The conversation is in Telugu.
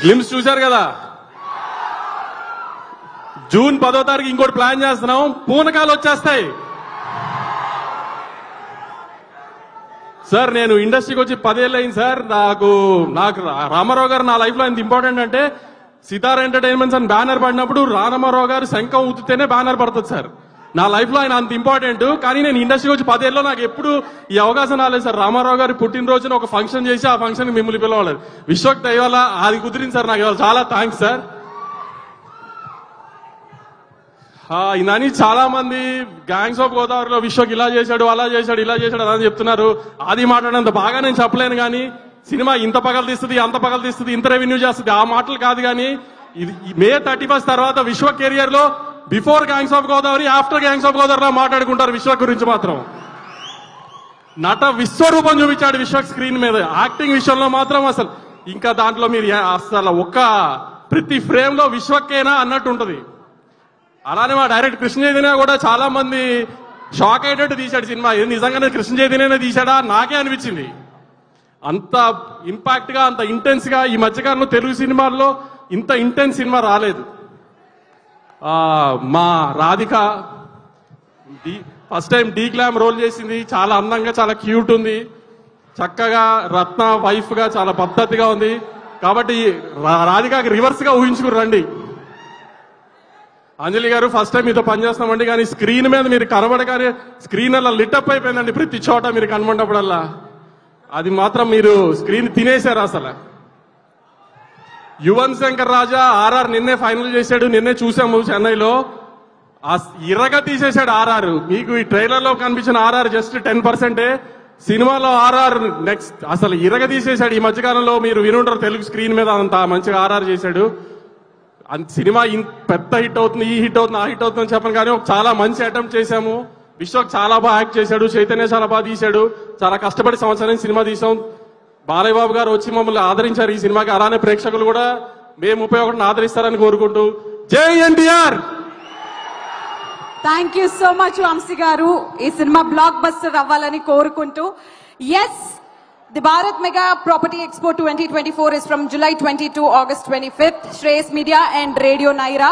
గ్లిమ్స్ చూశారు కదా, జూన్ 10వ తారీఖు ఇంకోటి ప్లాన్ చేస్తున్నాం, పూనకాలు వచ్చేస్తాయి. సార్ నేను ఇండస్ట్రీకి వచ్చి 10 ఏళ్ళు అయింది సార్. నాకు రామారావు గారు నా లైఫ్ లో ఎంత ఇంపార్టెంట్ అంటే, సితారా ఎంటర్టైన్మెంట్స్ అని బ్యానర్ పడినప్పుడు రామారావు గారు శంఖం ఊతితేనే బ్యానర్ పడుతుంది సార్. నా లైఫ్ లో ఆయన అంత ఇంపార్టెంట్. కానీ నేను ఇండస్ట్రీకి వచ్చి 10 ఏళ్ళలో నాకు ఎప్పుడు ఈ అవకాశం రాలేదు సార్. రామారావు గారి పుట్టినరోజున ఒక ఫంక్షన్ చేసి ఆ ఫంక్షన్ మిమ్మల్ని పిలవలేదు. విశ్వక్ దయవల్ల అది కుదిరింది సార్. నాకు చాలా థ్యాంక్స్ సార్. ఇదని చాలా మంది గ్యాంగ్స్ ఆఫ్ గోదావరిలో విశ్వక్ ఇలా చేశాడు, అలా చేశాడు, ఇలా చేశాడు అని చెప్తున్నారు. అది మాట్లాడేంత బాగా నేను చెప్పలేను. కానీ సినిమా ఇంత పగలు తీస్తుంది, అంత పగలు తీస్తుంది, ఇంత రెవెన్యూ చేస్తుంది, ఆ మాటలు కాదు. కానీ మే 31 తర్వాత విశ్వ కెరియర్ లో before gangs of Godavari, after gangs of గోదావరిలో మాట్లాడుకుంటారు విశ్వ గురించి మాత్రం. నట విశ్వరూపం చూపించాడు విశ్వక్ స్క్రీన్ మీద. యాక్టింగ్ విషయంలో మాత్రం అసలు ఇంకా దాంట్లో మీరు అసలు ప్రతి ఫ్రేమ్ లో విశ్వకేనా అన్నట్టు ఉంటది. అలానే మా డైరెక్టర్ కృష్ణ చైతన్య కూడా చాలా మంది షాక్ అయ్యేటట్టు తీశాడు సినిమా. ఇది నిజంగానే కృష్ణ చైతన్యనే తీశాడా నాకే అనిపించింది. అంత ఇంపాక్ట్ గా, అంత ఇంటెన్స్ గా ఈ మధ్యకాలంలో తెలుగు సినిమాల్లో ఇంత ఇంటెన్స్ సినిమా రాలేదు. మా Radhika first time de glam role చేసింది. చాలా అందంగా, చాలా క్యూట్ ఉంది. చక్కగా రత్న వైఫ్ గా చాలా పద్ధతిగా ఉంది. కాబట్టి రాధికకి రివర్స్ గా ఊహించుకుని రండి. అంజలి గారు ఫస్ట్ టైం మీతో పనిచేస్తామండి. కానీ స్క్రీన్ మీద మీరు కనబడగానే స్క్రీన్ అలా లిటప్ అయిపోయిందండి. ప్రతి చోట మీరు కనబడినప్పుడల్లా అది మాత్రం మీరు స్క్రీన్ తినేశారు అసలు. యువన్ శంకర్ రాజా ఆర్ఆర్ నిన్నే ఫైనల్ చేశాడు. నిన్నే చూసాము చెన్నైలో. ఇరగా తీసేశాడు ఆర్ఆర్. మీకు ఈ ట్రైలర్ లో కనిపించిన ఆర్ఆర్ జస్ట్ 10%. సినిమాలో ఆర్ఆర్ నెక్స్ట్ అసలు ఇరగ తీసేశాడు. ఈ మధ్యకాలంలో మీరు వినుంటారు, తెలుగు స్క్రీన్ మీద అంత మంచిగా ఆర్ఆర్ చేశాడు. సినిమా పెద్ద హిట్ అవుతుంది, ఈ హిట్ అవుతుంది, ఆ హిట్ అవుతుంది అని చెప్పను. కానీ చాలా మంచి అటెంప్ట్ చేశాము. విశ్వక్ చాలా బాగా యాక్ట్ చేశాడు. చైతన్య చాలా బాగా తీశాడు. చాలా కష్టపడి సంవత్సరం సినిమా తీసాం. బాలయ్య బాబు గారు వచ్చి మమ్మల్ని ఆదరించారు ఈ సినిమాకి. అలానే ప్రేక్షకులు కూడా మే 31ని ఆదరిస్తారని కోరుకుంటూ జై NTR. Thank you so much Vamshi గారు. ఈ సినిమా బ్లాక్ బస్టర్ అవ్వాలని కోరుకుంటూ. Yes, the Bharat Mega Property Expo 2024 is from July 20 to August 25th. Shreyas Media and Radio Naira